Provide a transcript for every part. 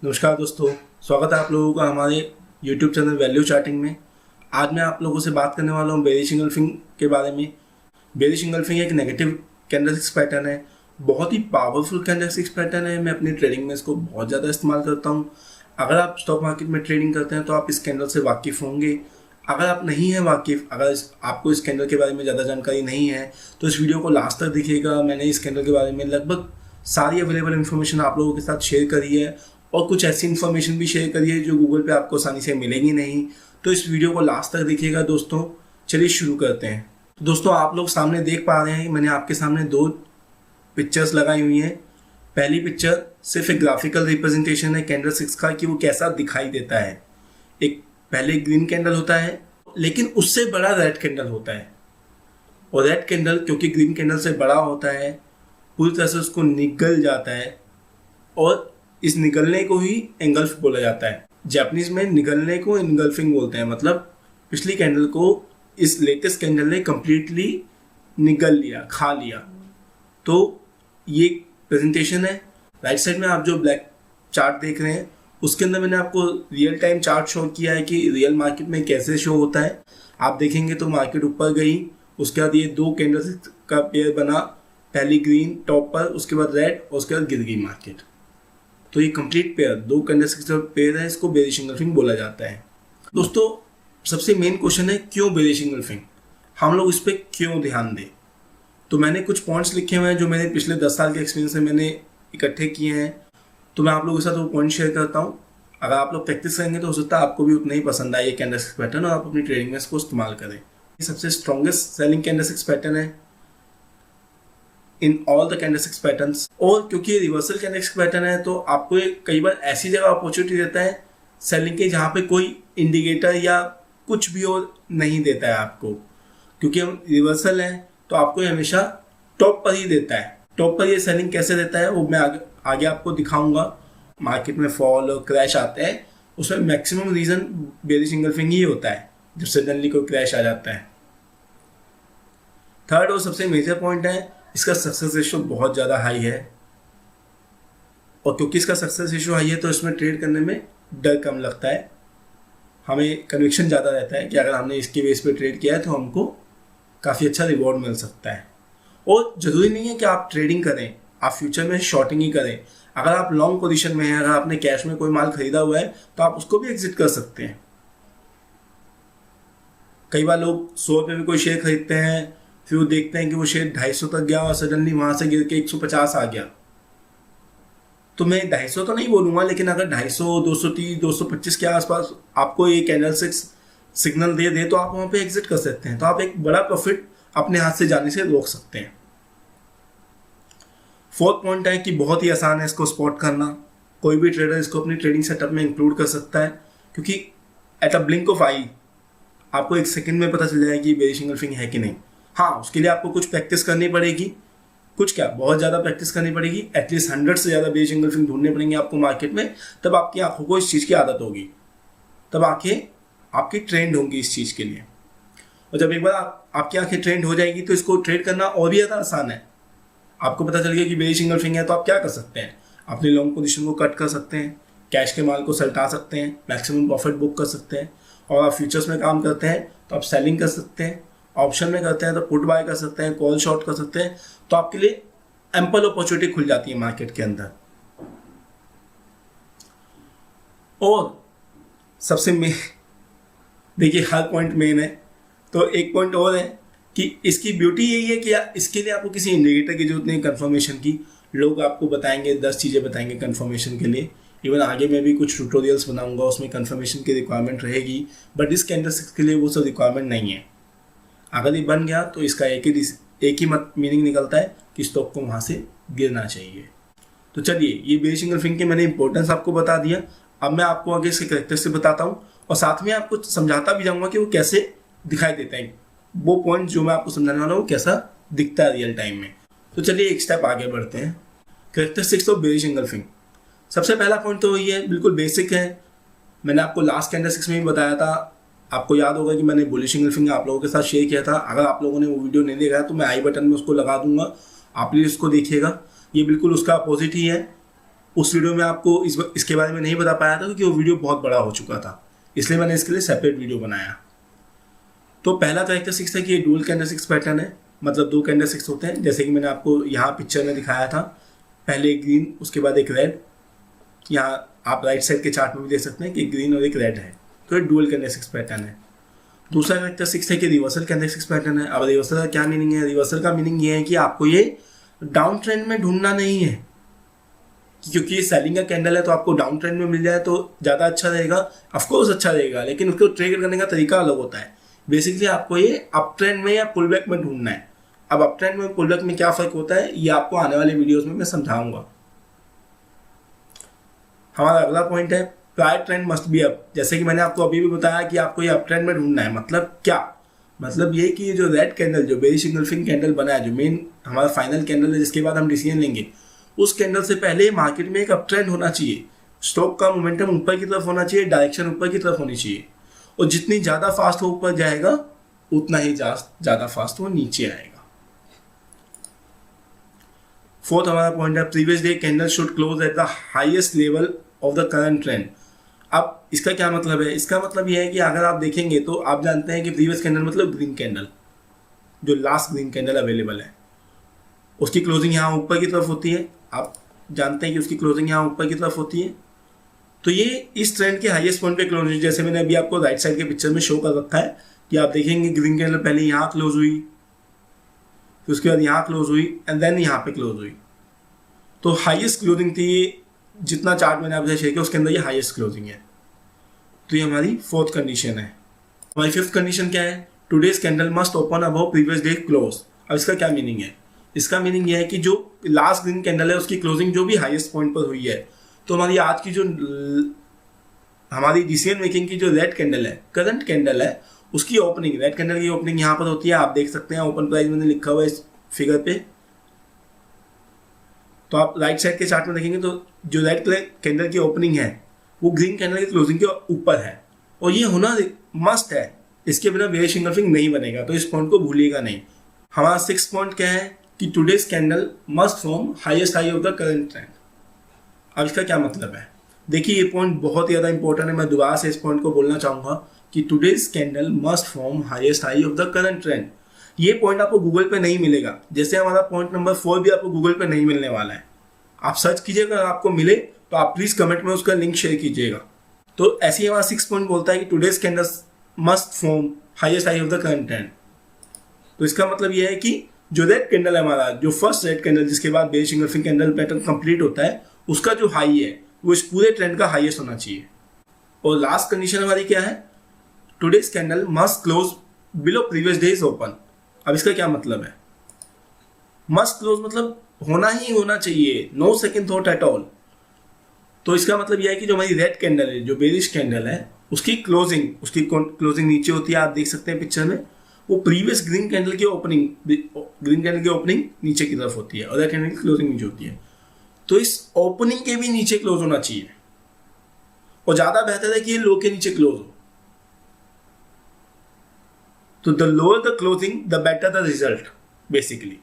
नमस्कार दोस्तों, स्वागत है आप लोगों का हमारे YouTube चैनल वैल्यू चार्टिंग में। आज मैं आप लोगों से बात करने वाला हूँ बेयरिश एंगल्फिंग के बारे में। बेयरिश एंगल्फिंग एक नेगेटिव कैंडलस्टिक्स पैटर्न है, बहुत ही पावरफुल कैंडलस्टिक्स पैटर्न है। मैं अपनी ट्रेडिंग में इसको बहुत ज़्यादा इस्तेमाल करता हूँ। अगर आप स्टॉक मार्केट में ट्रेडिंग करते हैं तो आप इस कैंडल से वाकिफ़ होंगे। अगर आप नहीं हैं वाकिफ़, अगर आपको इस कैंडल के बारे में ज़्यादा जानकारी नहीं है तो इस वीडियो को लास्ट तक देखिएगा। मैंने इस कैंडल के बारे में लगभग सारी अवेलेबल इन्फॉर्मेशन आप लोगों के साथ शेयर करी है और कुछ ऐसी इन्फॉर्मेशन भी शेयर करी है जो गूगल पे आपको आसानी से मिलेगी नहीं। तो इस वीडियो को लास्ट तक देखिएगा दोस्तों। चलिए शुरू करते हैं। दोस्तों, आप लोग सामने देख पा रहे हैं, मैंने आपके सामने दो पिक्चर्स लगाई हुई हैं। पहली पिक्चर सिर्फ एक ग्राफिकल रिप्रेजेंटेशन है कैंडलस्टिक्स का कि वो कैसा दिखाई देता है। एक पहले ग्रीन कैंडल होता है लेकिन उससे बड़ा रेड कैंडल होता है, और रेड कैंडल क्योंकि ग्रीन कैंडल से बड़ा होता है पूरी तरह से उसको निगल जाता है, और इस निगलने को ही एंगल्फ बोला जाता है। जापानीज में निगलने को एंगल्फिंग बोलते हैं, मतलब पिछली कैंडल को इस लेटेस्ट कैंडल ने कंप्लीटली निगल लिया, खा लिया। तो ये प्रेजेंटेशन है। राइट साइड में आप जो ब्लैक चार्ट देख रहे हैं उसके अंदर मैंने आपको रियल टाइम चार्ट शो किया है कि रियल मार्केट में कैसे शो होता है। आप देखेंगे तो मार्केट ऊपर गई, उसके बाद ये दो कैंडल का पेयर बना, पहली ग्रीन टॉप पर, उसके बाद रेड, और उसके बाद गिर गई मार्केट। तो ये कंप्लीट पेयर, दो कैंडलस्टिक्स का पेयर है, इसको बेयरिश एंगल्फिंग बोला जाता है। दोस्तों, सबसे मेन क्वेश्चन है क्यों बेयरिश एंगल्फिंग, हम लोग इस पर क्यों ध्यान दें। तो मैंने कुछ पॉइंट्स लिखे हुए हैं जो मैंने पिछले 10 साल के एक्सपीरियंस से मैंने इकट्ठे किए हैं, तो मैं आप लोगों के साथ वो पॉइंट शेयर करता हूँ। अगर आप लोग प्रैक्टिस करेंगे तो हो सकता है आपको भी उतना ही पसंद आए ये कैंडलस्टिक्स पैटर्न और आप अपनी ट्रेडिंग में इसको इस्तेमाल करें। ये सबसे स्ट्रॉन्गेस्ट सेलिंग कैंडलस्टिक्स पैटर्न है in all the candlesticks patterns, और क्योंकि ये रिवर्सल कैंडलस्टिक्स पैटर्न है तो आपको कई बार ऐसी जगह अपॉर्चुनिटी देता है सेलिंग के जहाँ पे कोई इंडिकेटर या कुछ भी और नहीं देता है आपको। क्योंकि हम रिवर्सल है तो आपको हमेशा टॉप पर ही देता है। टॉप पर ये सेलिंग कैसे देता है वो मैं आगे आपको दिखाऊंगा। मार्केट में फॉल और क्रैश आते हैं, उसमें मैक्सिमम रीजन बेयरिश एंगल्फिंग ही होता है जब सडनली कोई क्रैश आ जाता है। थर्ड और सबसे मेजर पॉइंट है इसका सक्सेस रेशियो बहुत ज़्यादा हाई है, और क्योंकि इसका सक्सेस रेशियो हाई है तो इसमें ट्रेड करने में डर कम लगता है। हमें कन्विक्शन ज़्यादा रहता है कि अगर हमने इसके बेस पे ट्रेड किया है तो हमको काफ़ी अच्छा रिवॉर्ड मिल सकता है। और ज़रूरी नहीं है कि आप ट्रेडिंग करें, आप फ्यूचर में शॉर्टिंग ही करें। अगर आप लॉन्ग पोजीशन में हैं, अगर आपने कैश में कोई माल खरीदा हुआ है तो आप उसको भी एग्जिट कर सकते हैं। कई बार लोग 100 रुपये में कोई शेयर खरीदते हैं, फिर वो देखते हैं कि वो शेयर 250 तक गया और सडनली वहां से गिर के 150 आ गया। तो मैं 250 तो नहीं बोलूंगा, लेकिन अगर 250, 230, 225 के आसपास आपको ये कैंडलस्टिक्स सिग्नल दे तो आप वहां पे एग्जिट कर सकते हैं। तो आप एक बड़ा प्रॉफिट अपने हाथ से जाने से रोक सकते हैं। फोर्थ पॉइंट है कि बहुत ही आसान है इसको स्पॉट करना। कोई भी ट्रेडर इसको अपनी ट्रेडिंग सेटअप में इंक्लूड कर सकता है, क्योंकि एट अ ब्लिंक ऑफ आई आपको एक सेकंड में पता चल जाएगा कि बेयरिश एंगल्फिंग है कि नहीं। हाँ, उसके लिए आपको कुछ प्रैक्टिस करनी पड़ेगी, कुछ क्या बहुत ज़्यादा प्रैक्टिस करनी पड़ेगी। एटलीस्ट 100 से ज़्यादा बेयरिश एंगल्फिंग ढूंढने पड़ेंगे आपको मार्केट में, तब आपकी आंखों को इस चीज़ की आदत होगी, तब आंखें आपकी ट्रेंड होंगी इस चीज़ के लिए। और जब एक बार आपकी आंखें ट्रेंड हो जाएगी तो इसको ट्रेड करना और भी ज़्यादा आसान है। आपको पता चल गया कि बेयरिश एंगल्फिंग है तो आप क्या कर सकते हैं, अपनी लॉन्ग पोजीशन को कट कर सकते हैं, कैश के माल को सल्टा सकते हैं, मैक्सिमम प्रॉफिट बुक कर सकते हैं। और आप फ्यूचर्स में काम करते हैं तो आप सेलिंग कर सकते हैं, ऑप्शन में करते हैं तो पुट बाय कर सकते हैं, कॉल शॉर्ट कर सकते हैं। तो आपके लिए एम्पल अपॉर्चुनिटी खुल जाती है मार्केट के अंदर। और सबसे देखिए, हर पॉइंट मेन है, तो एक पॉइंट और है कि इसकी ब्यूटी यही है कि इसके लिए आपको किसी इंडिकेटर की जरूरत नहीं, कंफर्मेशन की। लोग आपको बताएंगे, 10 चीज़ें बताएंगे कंफर्मेशन के लिए। इवन आगे मैं भी कुछ ट्यूटोरियल्स बनाऊंगा, उसमें कंफर्मेशन की रिक्वायरमेंट रहेगी, बट इस कैंडलस्टिक्स के लिए वो सब रिक्वायरमेंट नहीं है। अगर ये बन गया तो इसका एक ही मीनिंग निकलता है कि स्टॉक को वहाँ से गिरना चाहिए। तो चलिए, ये बेयरिश एंगल्फिंग के मैंने इंपॉर्टेंस आपको बता दिया। अब मैं आपको आगे इसके कैरेक्टरिस्टिक्स बताता हूँ और साथ में आपको समझाता भी जाऊँगा कि वो कैसे दिखाई देते हैं। वो पॉइंट जो मैं आपको समझाने वाला हूँ कैसा दिखता है रियल टाइम में। तो चलिए एक स्टेप आगे बढ़ते हैं। Characteristics of bearish engulfing. सबसे पहला पॉइंट तो ये है, बिल्कुल बेसिक है, मैंने आपको लास्ट कैंडलस्टिक्स में भी बताया था। आपको याद होगा कि मैंने बुलिश एंगल्फिंग आप लोगों के साथ शेयर किया था। अगर आप लोगों ने वो वीडियो नहीं देखा है तो मैं आई बटन में उसको लगा दूंगा, आप प्लीज़ उसको देखिएगा। ये बिल्कुल उसका अपोजिट ही है। उस वीडियो में आपको इसके बारे में नहीं बता पाया था क्योंकि वो वीडियो बहुत बड़ा हो चुका था, इसलिए मैंने इसके लिए सेपरेट वीडियो बनाया। तो पहला कैरेक्टरिस्टिक्स है कि ये डुअल कैंडलस्टिक्स पैटर्न है, मतलब 2 कैंडलस्टिक्स होते हैं, जैसे कि मैंने आपको यहाँ पिक्चर में दिखाया था, पहले एक ग्रीन उसके बाद एक रेड। यहाँ आप राइट साइड के चार्ट में भी देख सकते हैं कि एक ग्रीन और एक रेड है, तो ये डुअल कैंडलस्टिक्स पैटर्न है। दूसरा कैरेक्टरिस्टिक्स है कि रिवर्सल कैंडलस्टिक्स पैटर्न है। अब रिवर्सल का क्या मीनिंग है? रिवर्सल का मीनिंग ये है कि आपको ये डाउन ट्रेंड में ढूंढना नहीं है, क्योंकि ये सेलिंग का कैंडल है तो आपको डाउन ट्रेंड में मिल जाए तो ज़्यादा अच्छा रहेगा, ऑफकोर्स अच्छा रहेगा, लेकिन उसको ट्रेड करने का तरीका अलग होता है। बेसिकली आपको ये अप ट्रेंड में या पुल बैक में ढूंढना है। अब अप ट्रेंड में पुल बैक में क्या फ़र्क होता है ये आपको आने वाले वीडियोस में मैं समझाऊंगा। हमारा अगला पॉइंट है prior trend must be up. जैसे कि मैंने आपको अभी भी बताया कि आपको ये अप ट्रेंड में ढूंढना है। मतलब क्या? मतलब ये कि जो रेड कैंडल, जो बेरिश इंगल्फिंग कैंडल बना है, जो मेन हमारा फाइनल कैंडल है जिसके बाद हम डिसीजन लेंगे, उस कैंडल से पहले मार्केट में एक अप ट्रेंड होना चाहिए। स्टॉक का मोमेंटम ऊपर की तरफ होना चाहिए, डायरेक्शन ऊपर की तरफ होनी चाहिए, और जितनी ज़्यादा फास्ट वो ऊपर जाएगा उतना ही ज़्यादा फास्ट वो नीचे आएगा। फोर्थ हमारा पॉइंट है previous day candle should close at the highest level of the current trend. अब इसका क्या मतलब है? इसका मतलब यह है कि अगर आप देखेंगे तो आप जानते हैं कि प्रीवियस कैंडल मतलब ग्रीन कैंडल, जो लास्ट ग्रीन कैंडल अवेलेबल है, उसकी क्लोजिंग यहाँ ऊपर की तरफ होती है। आप जानते हैं कि उसकी क्लोजिंग यहाँ ऊपर की तरफ होती है। तो ये इस ट्रेंड के हाईएस्ट पॉइंट पे क्लोज, जैसे मैंने अभी आपको राइट साइड के पिक्चर में शो कर रखा है कि आप देखेंगे ग्रीन कैंडल पहले यहाँ क्लोज हुई, फिर उसके बाद यहाँ क्लोज हुई एंड देन यहाँ पे क्लोज हुई। तो हाईएस्ट क्लोजिंग थी ये, जितना चार्ट मैंने आपसे शेयर किया उसके अंदर ये हाईएस्ट क्लोजिंग है। तो ये हमारी फोर्थ कंडीशन है। हमारी फिफ्थ कंडीशन क्या है? Today's candle must open above previous day close. अब इसका क्या मीनिंग है? इसका मीनिंग यह है कि जो लास्ट ग्रीन कैंडल है उसकी क्लोजिंग जो भी हाईएस्ट पॉइंट पर हुई है, तो हमारी आज की जो हमारी डिसीजन मेकिंग की जो रेड कैंडल है, करंट कैंडल है, उसकी ओपनिंग, रेड कैंडल की ओपनिंग यहाँ पर होती है। आप देख सकते हैं ओपन प्राइस मैंने लिखा हुआ है इस फिगर पे। तो आप राइट साइड के चार्ट में देखेंगे तो जो रेड कैंडल की ओपनिंग है वो ग्रीन कैंडल की क्लोजिंग के ऊपर है, और ये होना मस्ट है। इसके बिना बेरिश इंगल्फिंग नहीं बनेगा, तो इस पॉइंट को भूलिएगा नहीं। हमारा 6 पॉइंट क्या है कि today's candle must form highest high of the current trend. अब इसका क्या मतलब है? देखिए ये पॉइंट बहुत ही ज़्यादा इंपॉर्टेंट है। मैं दोबारा से इस पॉइंट को बोलना चाहूँगा कि today's candle must form highest high of the current trend. ये पॉइंट आपको गूगल पे नहीं मिलेगा, जैसे हमारा पॉइंट नंबर 4 भी आपको गूगल पे नहीं मिलने वाला है। आप सर्च कीजिएगा, अगर आपको मिले तो आप प्लीज़ कमेंट में उसका लिंक शेयर कीजिएगा। तो ऐसे ही हमारा 6 पॉइंट बोलता है कि today's candle must form highest high of the current trend. तो इसका मतलब यह है कि जो रेड कैंडल है हमारा, जो फर्स्ट रेड कैंडल जिसके बाद bearish engulfing candle pattern complete होता है, उसका जो हाई है वो इस पूरे ट्रेंड का हाईएस्ट होना चाहिए। और लास्ट कंडीशन हमारी क्या है? Today's candle must close below previous days open. अब इसका क्या मतलब है? मस्ट क्लोज मतलब होना ही होना चाहिए, no second thought at all. तो इसका मतलब यह है कि जो हमारी रेड कैंडल है, जो बेरिश कैंडल है, उसकी क्लोजिंग नीचे होती है। आप देख सकते हैं पिक्चर में, वो प्रीवियस ग्रीन कैंडल की ओपनिंग नीचे की तरफ होती है और रेड कैंडल की क्लोजिंग नीचे होती है। तो इस ओपनिंग के भी नीचे क्लोज होना चाहिए, और ज़्यादा बेहतर है कि ये लो के नीचे क्लोज हो। तो the lower the closing the better the result. Basically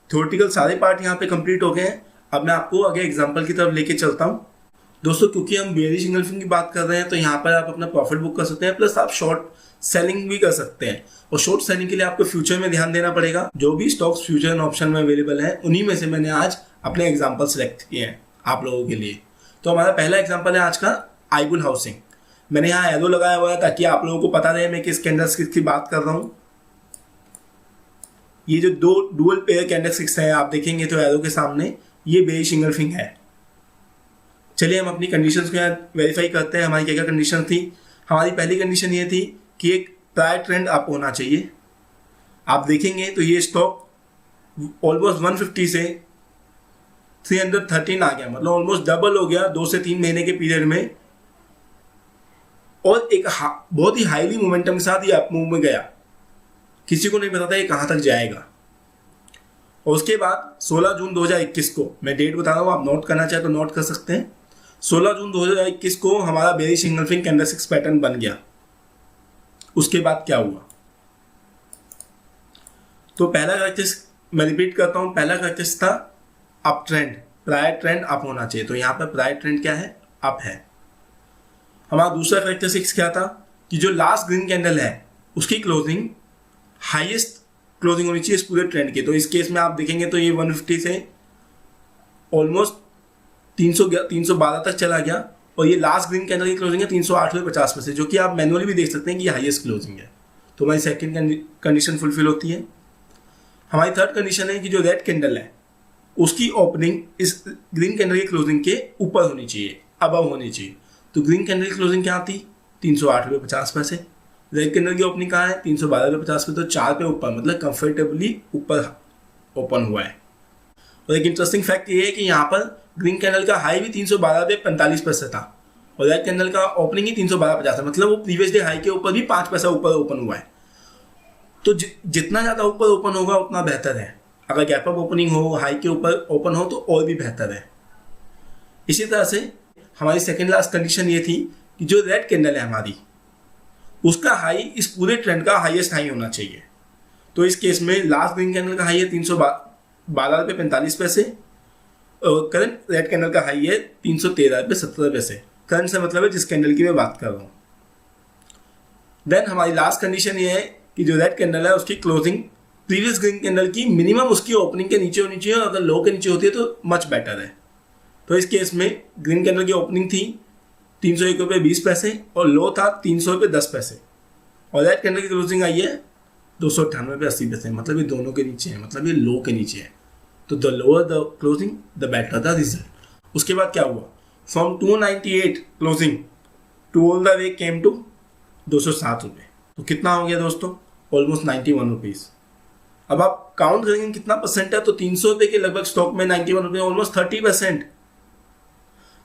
theoretical सारे पार्ट यहाँ पे कंप्लीट हो गए हैं। अब मैं आपको आगे एग्जांपल की तरफ लेके चलता हूँ। दोस्तों, क्योंकि हम बेरिश इंगल्फिंग की बात कर रहे हैं तो यहाँ पर आप अपना प्रॉफिट बुक कर सकते हैं, प्लस आप शॉर्ट सेलिंग भी कर सकते हैं। और शॉर्ट सेलिंग के लिए आपको फ्यूचर में ध्यान देना पड़ेगा। जो भी स्टॉक्स फ्यूचर एंड ऑप्शन में अवेलेबल हैं, उन्हीं में से मैंने आज अपने एग्जाम्पल सेलेक्ट किए हैं आप लोगों के लिए। तो हमारा पहला एग्जाम्पल है आज का आईबुल हाउसिंग। मैंने यहाँ एरो लगाया हुआ है ताकि आप लोगों को पता रहे मैं किस कैंडलस्टिक की बात कर रहा हूँ। ये जो 2 डुअल पेयर कैंडलस्टिक्स हैं, आप देखेंगे तो एरो के सामने, ये बेरिश इंगल्फिंग है। चलिए हम अपनी कंडीशंस को यहाँ वेरीफाई करते हैं। हमारी क्या क्या कंडीशन थी? हमारी पहली कंडीशन ये थी कि एक प्रायर ट्रेंड अप होना चाहिए। आप देखेंगे तो ये स्टॉक ऑलमोस्ट 150 से 313 आ गया, मतलब ऑलमोस्ट डबल हो गया 2 से 3 महीने के पीरियड में, और एक बहुत ही हाईली मोमेंटम के साथ ये अप मूव में गया। किसी को नहीं पता था ये कहाँ तक जाएगा। और उसके बाद 16 जून 2021 को, मैं डेट बता रहा हूँ, आप नोट करना चाहे तो नोट कर सकते हैं। 16 जून 2021 को हमारा बेरिश इंगल्फिंग कैंडलस्टिक्स पैटर्न बन गया। उसके बाद क्या हुआ? तो पहला कैरेक्टरिस्टिक मैं रिपीट करता हूँ, पहला कैरेक्टरिस्टिक था up trend, prior trend up होना चाहिए। तो यहाँ पर प्रायर ट्रेंड क्या है, अप है। हमारा दूसरा करेक्टरिस्टिक्स क्या था कि जो लास्ट ग्रीन कैंडल है उसकी क्लोजिंग हाईएस्ट क्लोजिंग होनी चाहिए इस पूरे ट्रेंड की। तो इस केस में आप देखेंगे तो ये 150 से ऑलमोस्ट 312 तक चला गया और ये लास्ट ग्रीन कैंडल की क्लोजिंग है 308.50 जो कि आप मैनुअली भी देख सकते हैं कि ये हाईएस्ट क्लोजिंग है। तो हमारी सेकंड कंडीशन फुलफिल होती है। हमारी थर्ड कंडीशन है कि जो रेड कैंडल है उसकी ओपनिंग इस ग्रीन कैंडल की क्लोजिंग के ऊपर होनी चाहिए, अबव होनी चाहिए। तो ग्रीन कैंडल की क्लोजिंग क्या थी, 308.50। रेड कैंडल की ओपनिंग कहाँ है, 312.50। तो 4 पे ऊपर, मतलब कंफर्टेबली ऊपर ओपन हुआ है। और एक इंटरेस्टिंग फैक्ट ये है कि यहाँ पर ग्रीन कैंडल का हाई भी 312.45 था और रेड कैंडल का ओपनिंग ही 312.50 है, मतलब वो प्रीवियस डे हाई के ऊपर भी 5 पैसा ऊपर ओपन हुआ है। तो जितना ज़्यादा ऊपर ओपन होगा उतना बेहतर है। अगर गैप अप ओपनिंग हो, हाई के ऊपर ओपन हो तो और भी बेहतर है। इसी तरह से हमारी सेकेंड लास्ट कंडीशन ये थी कि जो रेड कैंडल है हमारी उसका हाई इस पूरे ट्रेंड का हाईएस्ट हाई होना चाहिए। तो इस केस में लास्ट ग्रीन कैंडल का हाई है 312.45 और करंट रेड कैंडल का हाई है 313.70। करंट से मतलब है जिस कैंडल की मैं बात कर रहा हूँ। देन हमारी लास्ट कंडीशन ये है कि जो रेड कैंडल है उसकी क्लोजिंग प्रीवियस ग्रीन कैंडल की मिनिमम उसकी ओपनिंग के नीचे होनी चाहिए और अगर लो के नीचे होती है तो मच बेटर है। तो इस केस में ग्रीन कैंडल की ओपनिंग थी 301.20 और लो था 300.10 और रेड कैंडल की क्लोजिंग आई है 298.80, मतलब ये दोनों के नीचे है, मतलब ये लो के नीचे है। तो the lower the closing the better the result. उसके बाद क्या हुआ, from 298 closing to all the way came to 207 रुपये। तो कितना हो गया दोस्तों, ऑलमोस्ट 91 रुपीज़। अब आप काउंट करेंगे कितना परसेंट है, तो 300 रुपये के लगभग स्टॉक में 91 रुपये, ऑलमोस्ट 30%।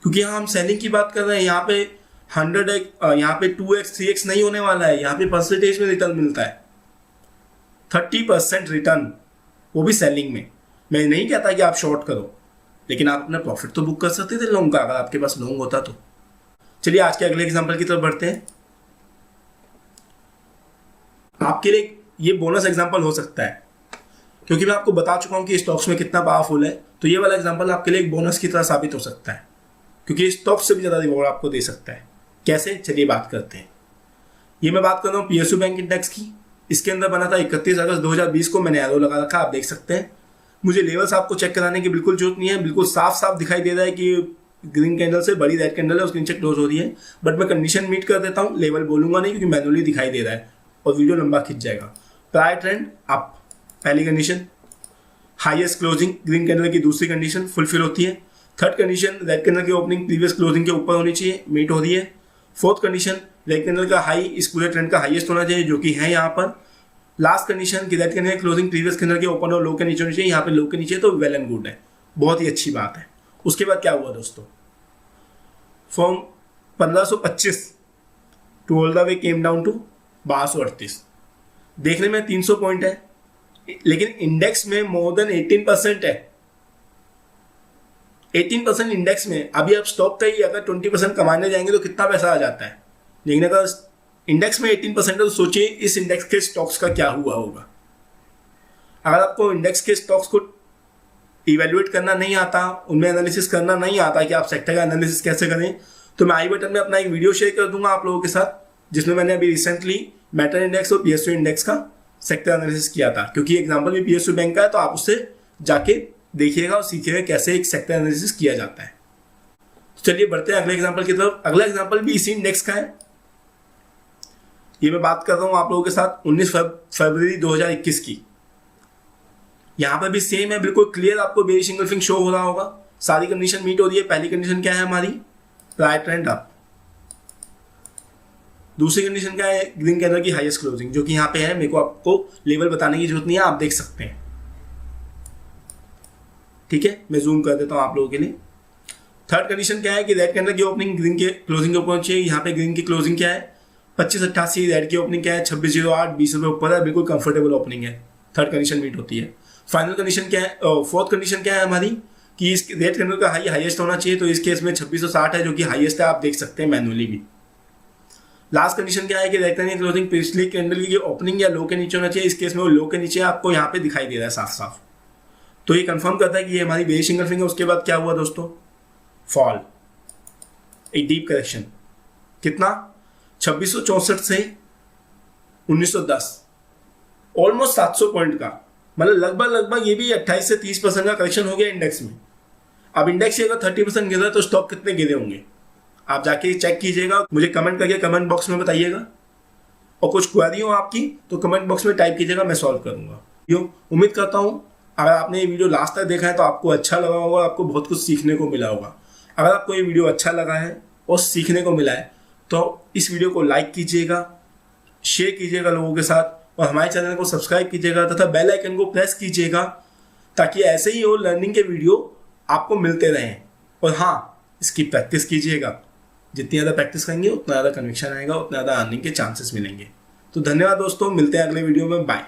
क्योंकि यहाँ हम सेलिंग की बात कर रहे हैं, यहाँ पे 100x, यहाँ पे 2x 3x नहीं होने वाला है, यहाँ पे परसेंटेज में रिटर्न मिलता है 30% रिटर्न, वो भी सेलिंग में। मैं नहीं कहता कि आप शॉर्ट करो, लेकिन आप अपना प्रॉफिट तो बुक कर सकते थे लॉन्ग का, अगर आपके पास लॉन्ग होता तो। चलिए आज के अगले एग्जांपल की तरफ बढ़ते हैं। आपके लिए ये बोनस एग्जांपल हो सकता है क्योंकि मैं आपको बता चुका हूं कि स्टॉक्स में कितना पावरफुल है, तो ये वाला एग्जांपल आपके लिए एक बोनस की तरह साबित हो सकता है क्योंकि स्टॉक्स से भी ज़्यादा रिवॉर्ड आपको दे सकता है। कैसे, चलिए बात करते हैं। ये मैं बात कर रहा हूँ PSU बैंक इंडेक्स की। इसके अंदर बना था 31 अगस्त 2020 को, मैंने एरो लगा रखा, आप देख सकते हैं। मुझे लेवल्स आपको चेक कराने की बिल्कुल जरूरत नहीं है, बिल्कुल साफ साफ दिखाई दे रहा है कि ग्रीन कैंडल से बड़ी रेड कैंडल है, उसके नीचे क्लोज हो रही है। बट मैं कंडीशन मीट कर देता हूँ, लेवल बोलूंगा नहीं क्योंकि मैनुअली दिखाई दे रहा है और वीडियो लंबा खिंच जाएगा। प्रायर ट्रेंड अप, पहली condition. Highest closing green candle की दूसरी कंडीशन फुलफिल होती है। थर्ड कंडीशन, रेड कैंडल की ओपनिंग प्रीवियस क्लोजिंग के ऊपर होनी चाहिए, मीट हो रही है। फोर्थ कंडीशन, रेड कैंडल का हाई इस पूरे ट्रेंड का हाईएस्ट होना चाहिए, जो कि है यहाँ पर। लास्ट कंडीशन कि रेड कैंडल की क्लोजिंग प्रीवियस कैंडल के ओपन और लो के नीचे होनी चाहिए, यहाँ पे लो के नीचे, तो वेल एंड गुड है, बहुत ही अच्छी बात है। उसके बाद क्या हुआ दोस्तों, from 1525 to all the way came down to 1238। देखने में 300 पॉइंट है, लेकिन इंडेक्स में मोर देन 18% है। 18% इंडेक्स में। अभी आप स्टॉक का ही अगर 20% कमाने जाएंगे तो कितना पैसा आ जाता है, लेकिन अगर इंडेक्स में 18% है तो सोचिए इस इंडेक्स के स्टॉक्स का क्या हुआ होगा। अगर आपको इंडेक्स के स्टॉक्स को इवेल्युएट करना नहीं आता, उनमें एनालिसिस करना नहीं आता कि आप सेक्टर का एनालिसिस कैसे करें, तो मैं आई बटन में अपना एक वीडियो शेयर कर दूंगा आप लोगों के साथ, जिसमें मैंने अभी रिसेंटली मेटा इंडेक्स और PSU इंडेक्स का सेक्टर एनालिसिस किया था। क्योंकि एग्जाम्पल भी PSU बैंक का है, तो आप उससे जाके देखिएगा और सीखिएगा कैसे एक सेक्टर एनालिसिस किया जाता है। तो चलिए बढ़ते हैं अगले एग्जाम्पल की तरफ। अगला एग्जाम्पल भी इसी इंडेक्स का है। ये मैं बात कर रहा हूँ आप लोगों के साथ 19 फरवरी 2021 की। यहाँ पर भी सेम है, बिल्कुल क्लियर आपको बेयरिश इंगल्फिंग शो हो रहा होगा, सारी कंडीशन मीट हो रही है। पहली कंडीशन क्या है हमारी, प्रायर ट्रेंड अप। दूसरी कंडीशन क्या है, ग्रीन कैंडल की हाईएस्ट क्लोजिंग, जो कि यहाँ पे है। मेरे को आपको लेवल बताने की जरूरत नहीं है, आप देख सकते हैं। ठीक है, मैं जूम कर देता हूँ आप लोगों के लिए। थर्ड कंडीशन क्या है कि रेड कैंडल की ओपनिंग ग्रीन के क्लोजिंग के ऊपर चाहिए। यहाँ पे ग्रीन की क्लोजिंग क्या है 2588, रेड की ओपनिंग क्या है 2608, 20 रुपये ऊपर है, बिल्कुल कंफर्टेबल ओपनिंग है। थर्ड कंडीशन मीट होती है। फाइनल कंडीशन क्या है, फोर्थ कंडीशन क्या है हमारी कि इस रेड कैंडल का हाई हाईएस्ट होना चाहिए, तो इस केस में 2660 है, जो कि हाईएस्ट है, आप देख सकते हैं मैनुअली भी। लास्ट कंडीशन क्या है कि रेड कैंडल की क्लोजिंग पिछली कैंडल की ओपनिंग या लो के नीचे होना चाहिए, इस केस में वो लो के नीचे आपको यहाँ पे दिखाई दे रहा है साफ साफ। तो ये कंफर्म करता है कि ये हमारी बेरिश इंगल्फिंग है। उसके बाद क्या हुआ दोस्तों, फॉल, एक डीप करेक्शन, कितना 2664 से 1910, ऑलमोस्ट 700 पॉइंट का, मतलब लगभग ये भी 28 से 30% का करेक्शन हो गया इंडेक्स में। अब इंडेक्स से अगर 30% गिर रहा है तो स्टॉक कितने गिरे होंगे आप जाके चेक कीजिएगा, मुझे कमेंट करके कमेंट बॉक्स में बताइएगा। और कुछ क्वेरी हो आपकी तो कमेंट बॉक्स में टाइप कीजिएगा, मैं सॉल्व करूंगा। उम्मीद करता हूँ अगर आपने ये वीडियो लास्ट तक देखा है तो आपको अच्छा लगा होगा, आपको बहुत कुछ सीखने को मिला होगा। अगर आपको ये वीडियो अच्छा लगा है और सीखने को मिला है तो इस वीडियो को लाइक कीजिएगा, शेयर कीजिएगा लोगों के साथ, और हमारे चैनल को सब्सक्राइब कीजिएगा तथा बेल आइकन को प्रेस कीजिएगा ताकि ऐसे ही और लर्निंग के वीडियो आपको मिलते रहें। और हाँ, इसकी प्रैक्टिस कीजिएगा, जितनी ज़्यादा प्रैक्टिस करेंगे उतना ज़्यादा कन्विक्शन आएगा, उतना ज़्यादा अर्निंग के चांसेस मिलेंगे। तो धन्यवाद दोस्तों, मिलते हैं अगले वीडियो में, बाय।